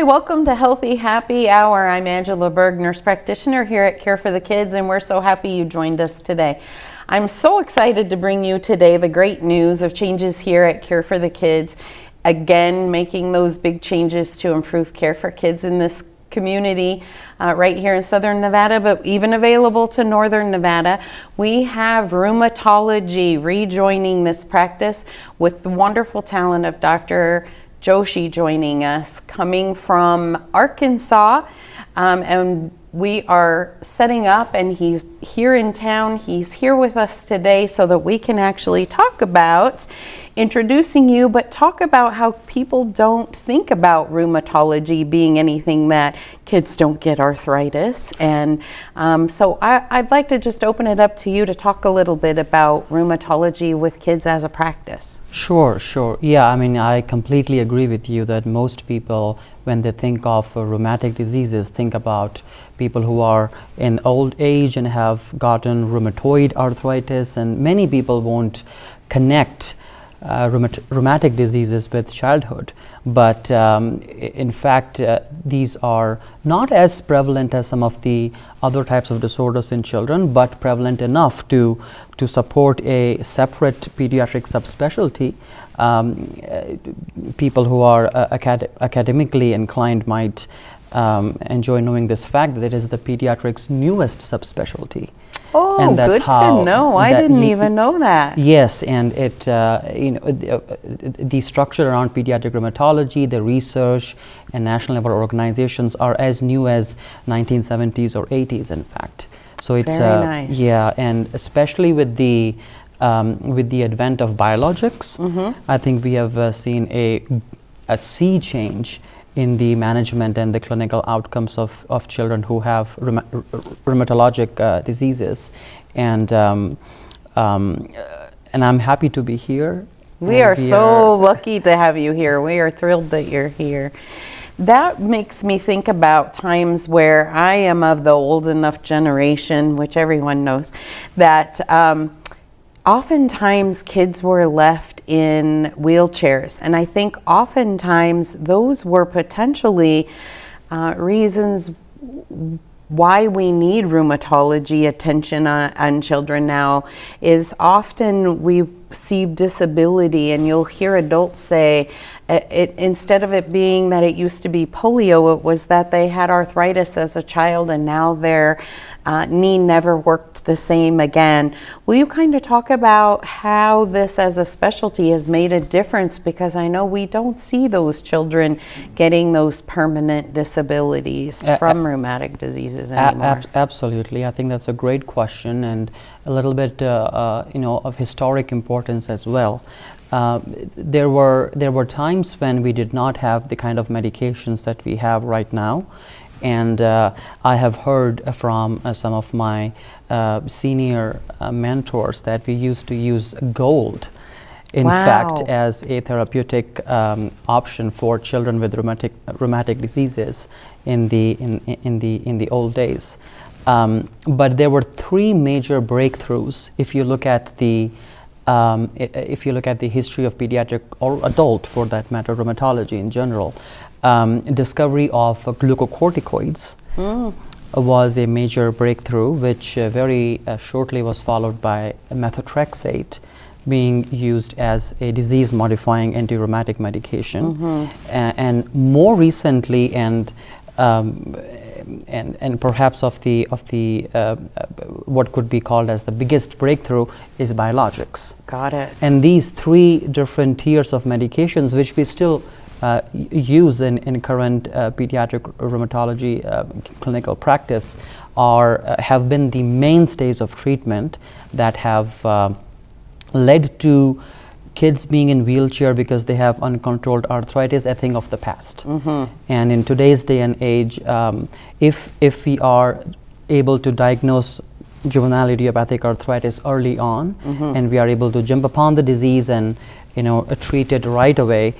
welcome to Healthy Happy Hour. I'm Angela Berg, nurse practitioner here at Care for the Kids, and we're so happy you joined us today. I'm so excited to bring you today the great news of changes here at Care for the Kids. Again, making those big changes to improve care for kids in this community right here in Southern Nevada, but even available to Northern Nevada. We have rheumatology rejoining this practice with the wonderful talent of Dr. Joshi joining us, coming from Arkansas, and we are setting up, and he's here in town. He's here with us today so that we can actually talk about introducing you, but talk about how people don't think about rheumatology being anything that kids don't get arthritis. And so I'd like to just open it up to you to talk a little bit about rheumatology with kids as a practice. Sure. Yeah, I mean, I completely agree with you that most people, when they think of rheumatic diseases, think about people who are in old age and have gotten rheumatoid arthritis, and many people won't connect rheumatic diseases with childhood, but in fact these are not as prevalent as some of the other types of disorders in children, but prevalent enough to support a separate pediatric subspecialty. People who are academically inclined might enjoy knowing this fact that it is the pediatrics' newest subspecialty. Oh, and that's good to know. I didn't even know that. Yes, and it, the structure around pediatric rheumatology, the research and national level organizations are as new as 1970s or 80s, in fact. So it's very nice. Yeah, and especially with the advent of biologics, I think we have seen a sea change in the management and the clinical outcomes of children who have rheumatologic diseases, and I'm happy to be here. We are so lucky to have you here. We are thrilled that you're here. That makes me think about times where I am of the old enough generation, which everyone knows, that oftentimes kids were left in wheelchairs, and I think oftentimes those were potentially reasons why we need rheumatology attention on children now. Is often we see disability, and you'll hear adults say instead of it being that it used to be polio, it was that they had arthritis as a child and now their knee never worked the same again. Will you kind of talk about how this as a specialty has made a difference? Because I know we don't see those children getting those permanent disabilities from rheumatic diseases anymore. Absolutely. I think that's a great question, and a little bit of historic importance as well. There were times when we did not have the kind of medications that we have right now, and I have heard from some of my senior mentors that we used to use gold, in fact, as a therapeutic option for children with rheumatic diseases in the old days. But there were three major breakthroughs if you look at the history of pediatric or adult, for that matter, rheumatology in general. Discovery of glucocorticoids was a major breakthrough, which very shortly was followed by methotrexate being used as a disease-modifying anti-rheumatic medication, and more recently, and perhaps of the what could be called as the biggest breakthrough is biologics. Got it. And these three different tiers of medications, which we still use in current pediatric rheumatology clinical practice, have been the mainstays of treatment that have led to kids being in wheelchair because they have uncontrolled arthritis, a thing of the past. And in today's day and age, if we are able to diagnose juvenile idiopathic arthritis early on, and we are able to jump upon the disease and treat it right away,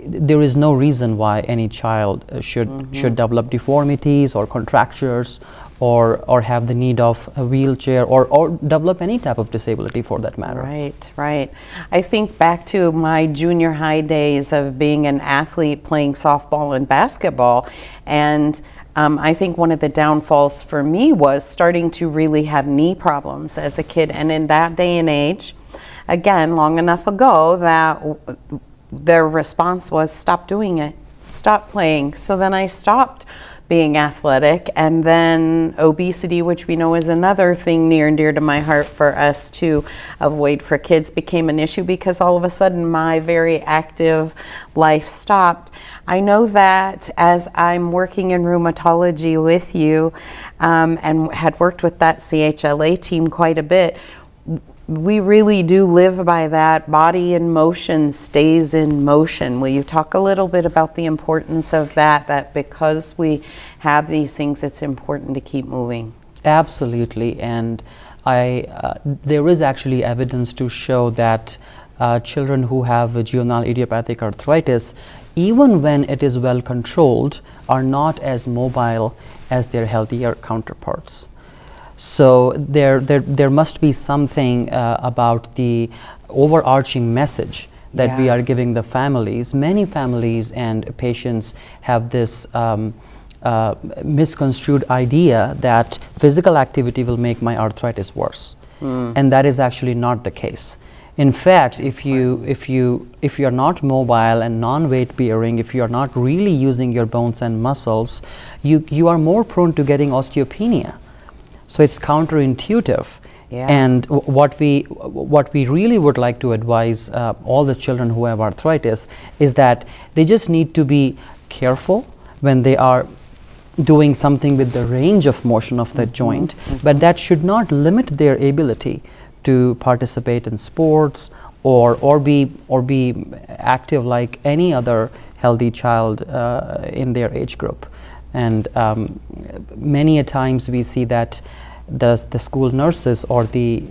there is no reason why any child should develop deformities or contractures or have the need of a wheelchair or develop any type of disability for that matter. Right, right. I think back to my junior high days of being an athlete playing softball and basketball, and I think one of the downfalls for me was starting to really have knee problems as a kid. And in that day and age, again, long enough ago, that their response was stop doing it, stop playing. So then I stopped being athletic, and then obesity, which we know is another thing near and dear to my heart for us to avoid for kids, became an issue because all of a sudden my very active life stopped. I know that as I'm working in rheumatology with you and had worked with that CHLA team quite a bit, we really do live by that body in motion stays in motion. Will you talk a little bit about the importance of that because we have these things, it's important to keep moving? Absolutely, and there is actually evidence to show that children who have juvenile idiopathic arthritis, even when it is well controlled, are not as mobile as their healthier counterparts. So there must be something about the overarching message that we are giving the families. Many families and patients have this misconstrued idea that physical activity will make my arthritis worse, and that is actually not the case. In fact, if you're not mobile and non-weight bearing, if you're not really using your bones and muscles, you are more prone to getting osteopenia. So it's counterintuitive, and what we really would like to advise all the children who have arthritis is that they just need to be careful when they are doing something with the range of motion of the joint, but that should not limit their ability to participate in sports or be active like any other healthy child in their age group. And many a times we see that the school nurses or the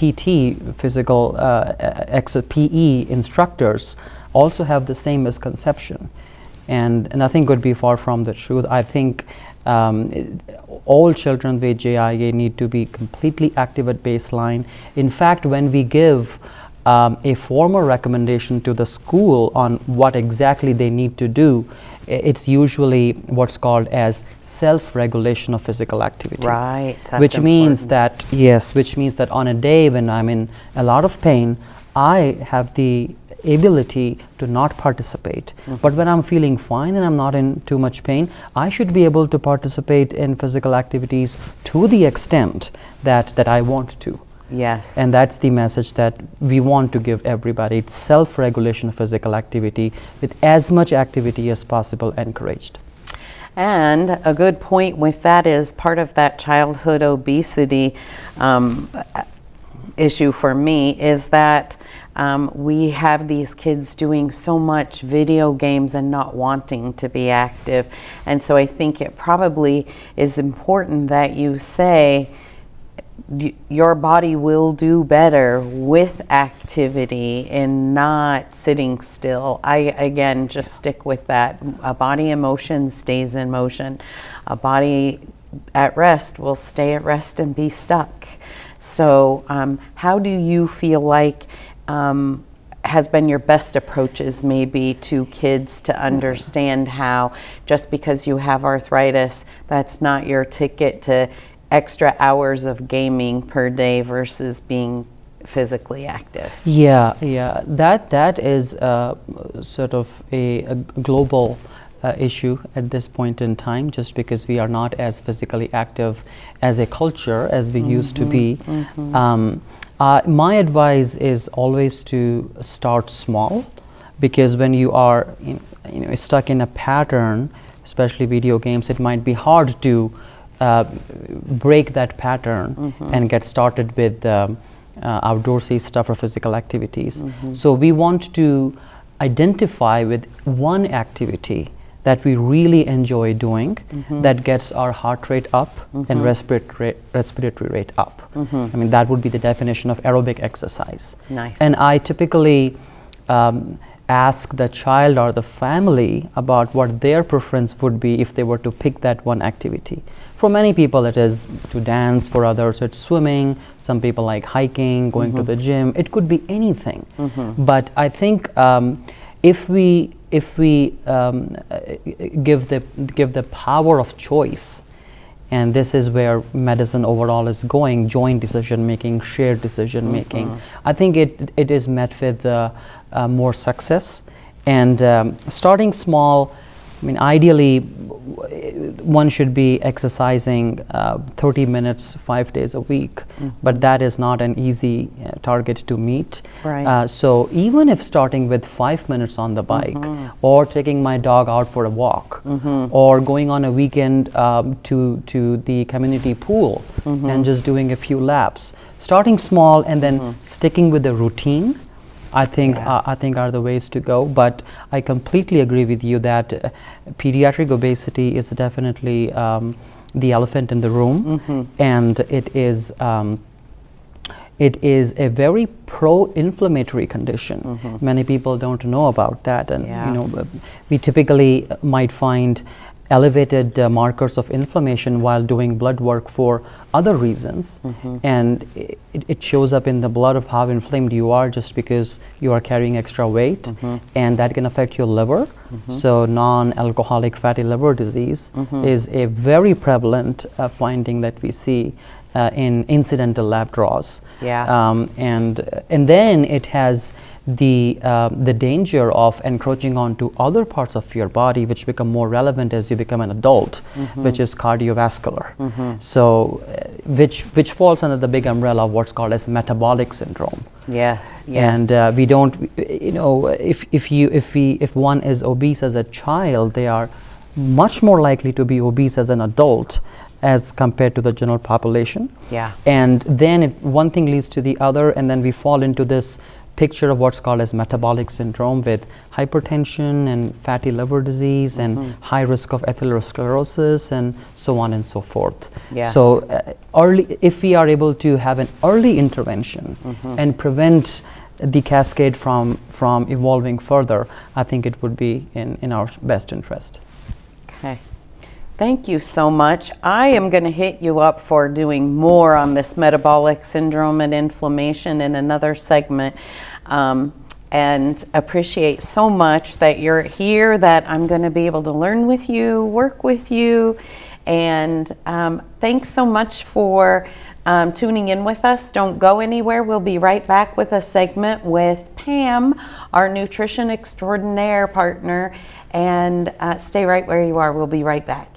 PT physical PE instructors also have the same misconception, and nothing could be far from the truth. I think all children with JIA need to be completely active at baseline. In fact, when we give a formal recommendation to the school on what exactly they need to do, it's usually what's called as self-regulation of physical activity. Right. Which means that on a day when I'm in a lot of pain, I have the ability to not participate. But when I'm feeling fine and I'm not in too much pain, I should be able to participate in physical activities to the extent that I want to. Yes. And that's the message that we want to give everybody. It's self-regulation of physical activity with as much activity as possible encouraged. And a good point with that is part of that childhood obesity issue for me is that we have these kids doing so much video games and not wanting to be active. And so I think it probably is important that you say, your body will do better with activity and not sitting still. I again just stick with that. A body in motion stays in motion. A body at rest will stay at rest and be stuck. So how do you feel like has been your best approaches maybe to kids to understand how just because you have arthritis, that's not your ticket to extra hours of gaming per day versus being physically active? Yeah, that is sort of a global issue at this point in time, just because we are not as physically active as a culture as we used to be. My advice is always to start small, because when you are stuck in a pattern, especially video games, it might be hard to break that pattern and get started with outdoorsy stuff or physical activities. So we want to identify with one activity that we really enjoy doing, that gets our heart rate up and respiratory rate up. I mean, that would be the definition of aerobic exercise. Nice. And I typically ask the child or the family about what their preference would be if they were to pick that one activity. For many people it is to dance, for others it's swimming, some people like hiking, going to the gym, it could be anything. But I think if we give the power of choice, and this is where medicine overall is going, joint decision making, shared decision making, I think it is met with more success. And starting small, I mean, ideally one should be exercising 30 minutes 5 days a week, but that is not an easy target to meet. Right. So even if starting with 5 minutes on the bike, or taking my dog out for a walk, or going on a weekend to the community pool and just doing a few laps, starting small and then sticking with the routine, I think are the ways to go. But I completely agree with you that pediatric obesity is definitely the elephant in the room, and it is a very pro-inflammatory condition. Many people don't know about that, and you know, we typically might find elevated markers of inflammation while doing blood work for other reasons, and it shows up in the blood of how inflamed you are just because you are carrying extra weight, and that can affect your liver. So non-alcoholic fatty liver disease is a very prevalent finding that we see in incidental lab draws. And then it has the danger of encroaching onto other parts of your body, which become more relevant as you become an adult, which is cardiovascular. So which falls under the big umbrella of what's called as metabolic syndrome. And we don't, you know, if one is obese as a child, they are much more likely to be obese as an adult as compared to the general population. And then one thing leads to the other, and then we fall into this picture of what's called as metabolic syndrome, with hypertension and fatty liver disease and high risk of atherosclerosis and so on and so forth. So if we are able to have an early intervention and prevent the cascade from evolving further, I think it would be in our best interest. Okay. Thank you so much. I am going to hit you up for doing more on this metabolic syndrome and inflammation in another segment, and appreciate so much that you're here, that I'm going to be able to learn with you, work with you, and thanks so much for tuning in with us. Don't go anywhere. We'll be right back with a segment with Pam, our nutrition extraordinaire partner, and stay right where you are. We'll be right back.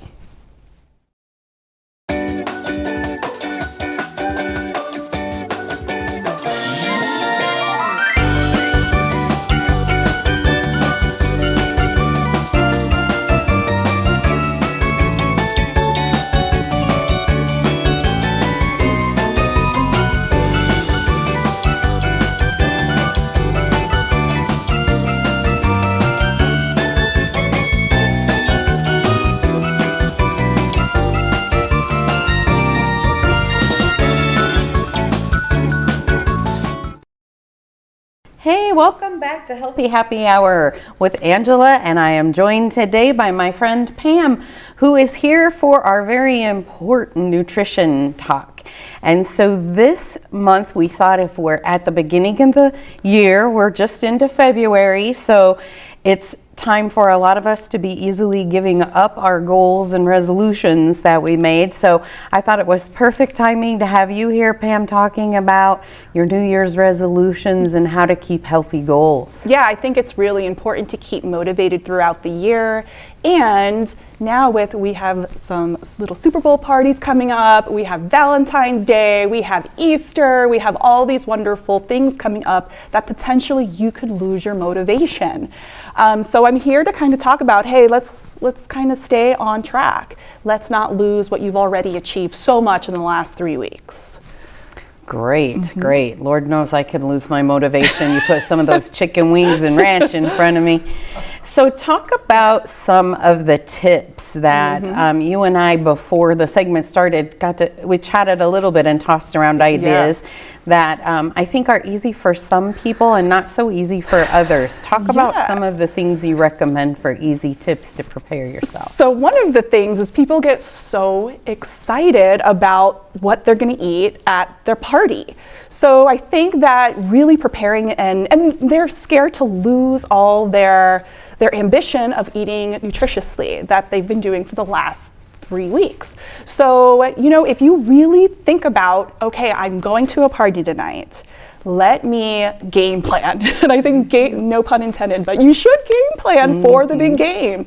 Hey, welcome back to Healthy Happy Hour with Angela, and I am joined today by my friend Pam, who is here for our very important nutrition talk. And so this month we thought, if we're at the beginning of the year, we're just into February, so it's time for a lot of us to be easily giving up our goals and resolutions that we made. So I thought it was perfect timing to have you here, Pam, talking about your New Year's resolutions and how to keep healthy goals. Yeah, I think it's really important to keep motivated throughout the year. And now we have some little Super Bowl parties coming up, we have Valentine's Day, we have Easter, we have all these wonderful things coming up that potentially you could lose your motivation. So I'm here to kind of talk about, hey, let's kind of stay on track. Let's not lose what you've already achieved so much in the last 3 weeks. Great, great. Lord knows I could lose my motivation. You put some of those chicken wings and ranch in front of me. So talk about some of the tips that you and I, before the segment started, we chatted a little bit and tossed around ideas that I think are easy for some people and not so easy for others. Talk about some of the things you recommend for easy tips to prepare yourself. So one of the things is people get so excited about what they're going to eat at their party. So I think that really preparing, and they're scared to lose all their ambition of eating nutritiously that they've been doing for the last 3 weeks. So, if you really think about, okay, I'm going to a party tonight, let me game plan. And I think no pun intended, but you should game plan for the big game.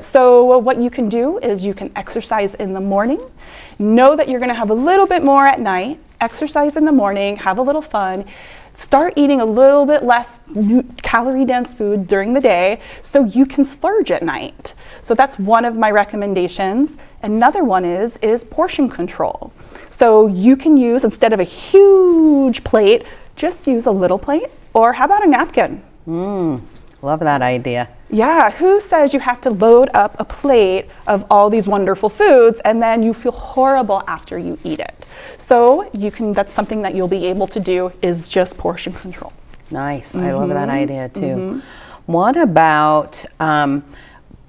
So what you can do is you can exercise in the morning, know that you're gonna have a little bit more at night, exercise in the morning, have a little fun, start eating a little bit less calorie-dense food during the day so you can splurge at night. So that's one of my recommendations. Another one is portion control. So you can use, instead of a huge plate, just use a little plate, or how about a napkin? Love that idea. Yeah, who says you have to load up a plate of all these wonderful foods and then you feel horrible after you eat it? So that's something that you'll be able to do, is just portion control. Nice, I love that idea too. What about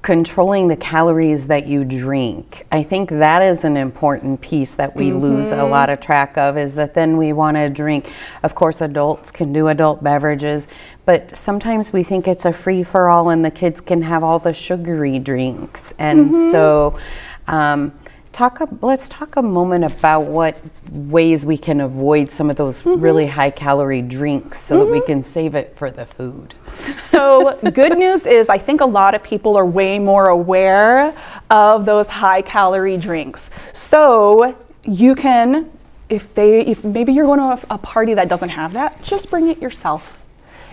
controlling the calories that you drink? I think that is an important piece that we lose a lot of track of, is that then we want to drink. Of course, adults can do adult beverages, but sometimes we think it's a free-for-all and the kids can have all the sugary drinks. And so let's talk a moment about what ways we can avoid some of those really high-calorie drinks so that we can save it for the food. So good news is I think a lot of people are way more aware of those high-calorie drinks. So you can, if maybe you're going to a party that doesn't have that, just bring it yourself.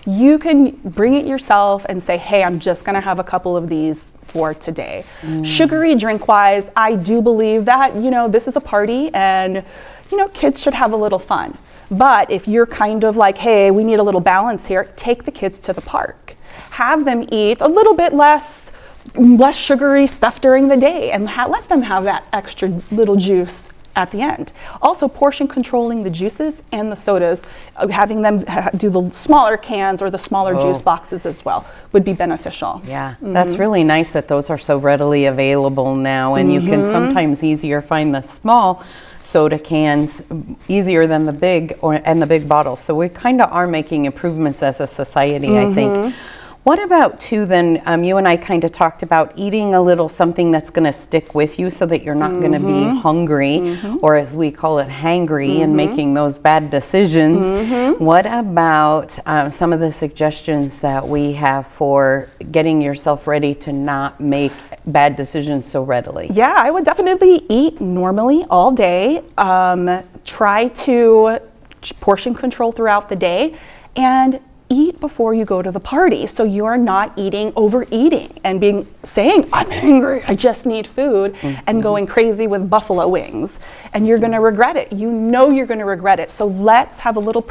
You can bring it yourself and say, hey, I'm just going to have a couple of these for today. Sugary drink-wise, I do believe that, this is a party and, kids should have a little fun. But if you're kind of like, hey, we need a little balance here, take the kids to the park. Have them eat a little bit less sugary stuff during the day and let them have that extra little juice at the end. Also, portion controlling the juices and the sodas, having them do the smaller cans or the smaller juice boxes as well would be beneficial. Yeah, that's really nice that those are so readily available now, and you can sometimes easier find the small soda cans easier than the big and the big bottles. So we kind of are making improvements as a society, I think. What about too then, you and I kind of talked about eating a little something that's going to stick with you so that you're not going to be hungry, or as we call it, hangry, and making those bad decisions. What about some of the suggestions that we have for getting yourself ready to not make bad decisions so readily? Yeah, I would definitely eat normally all day. Try to portion control throughout the day, and eat before you go to the party, so you are not overeating and saying, I'm hungry, I just need food, and going crazy with buffalo wings. And you're gonna regret it. You're gonna regret it. So let's have a little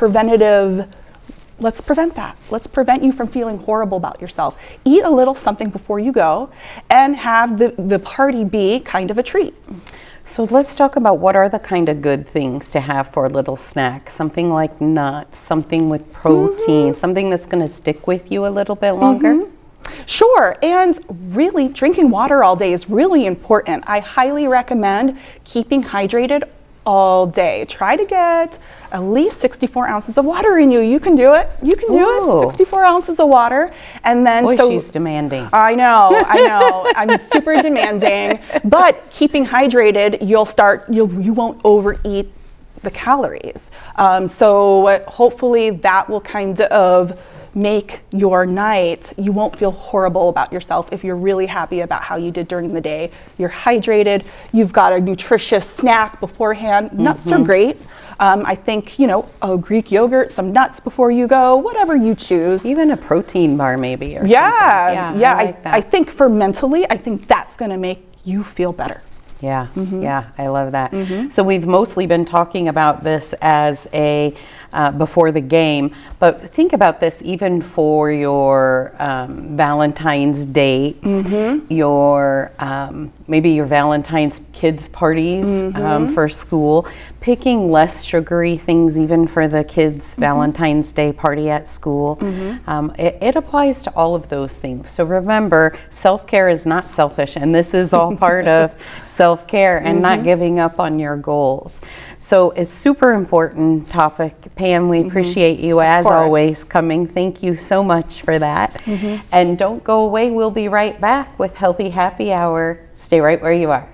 let's prevent that. Let's prevent you from feeling horrible about yourself. Eat a little something before you go and have the party be kind of a treat. So let's talk about what are the kind of good things to have for a little snack. Something like nuts, something with protein, something that's going to stick with you a little bit longer. Sure, and really drinking water all day is really important. I highly recommend keeping hydrated all day. Try to get at least 64 ounces of water in you. You can do it. You can do it. 64 ounces of water. And then Boy, she's demanding. I know. I'm super demanding. But keeping hydrated, you won't overeat the calories. So hopefully that will kind of make your night, you won't feel horrible about yourself if you're really happy about how you did during the day. You're hydrated, you've got a nutritious snack beforehand. Nuts are great. I think, a Greek yogurt, some nuts before you go, whatever you choose. Even a protein bar maybe or something. Yeah. I like that. I think for mentally, I think that's gonna make you feel better. Yeah, yeah, I love that. So we've mostly been talking about this as a before the game, but think about this even for your Valentine's dates, your maybe your Valentine's kids parties for school, picking less sugary things even for the kids' Valentine's Day party at school. It applies to all of those things. So remember, self-care is not selfish, and this is all part of self-care and not giving up on your goals. So it's super important topic. Pam, we appreciate you as always coming. Thank you so much for that. And don't go away. We'll be right back with Healthy Happy Hour. Stay right where you are.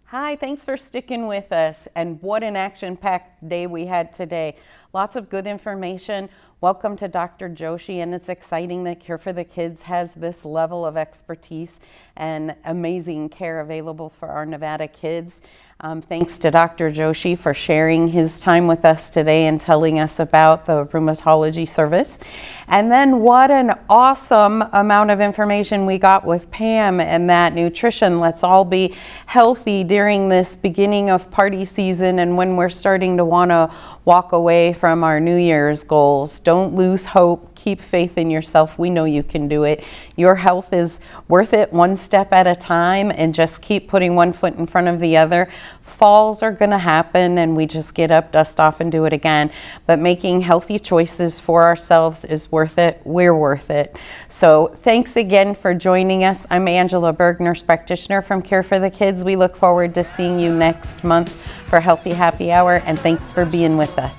Hi, thanks for sticking with us. And what an action-packed day we had today. Lots of good information. Welcome to Dr. Joshi, and it's exciting that Cure for the Kids has this level of expertise and amazing care available for our Nevada kids. Thanks to Dr. Joshi for sharing his time with us today and telling us about the rheumatology service. And then what an awesome amount of information we got with Pam and that nutrition. Let's all be healthy during this beginning of party season and when we're starting to want to walk away from our New Year's goals. Don't lose hope. Keep faith in yourself. We know you can do it. Your health is worth it one step at a time, and just keep putting one foot in front of the other. Falls are going to happen, and we just get up, dust off, and do it again. But making healthy choices for ourselves is worth it. We're worth it. So thanks again for joining us. I'm Angela Berg, nurse practitioner from Cure for the Kids. We look forward to seeing you next month for Healthy Happy Hour, and thanks for being with us.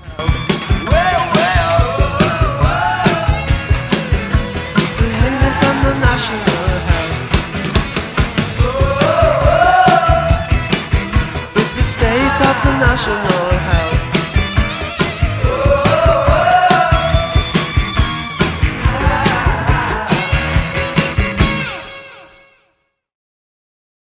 It's a state of the national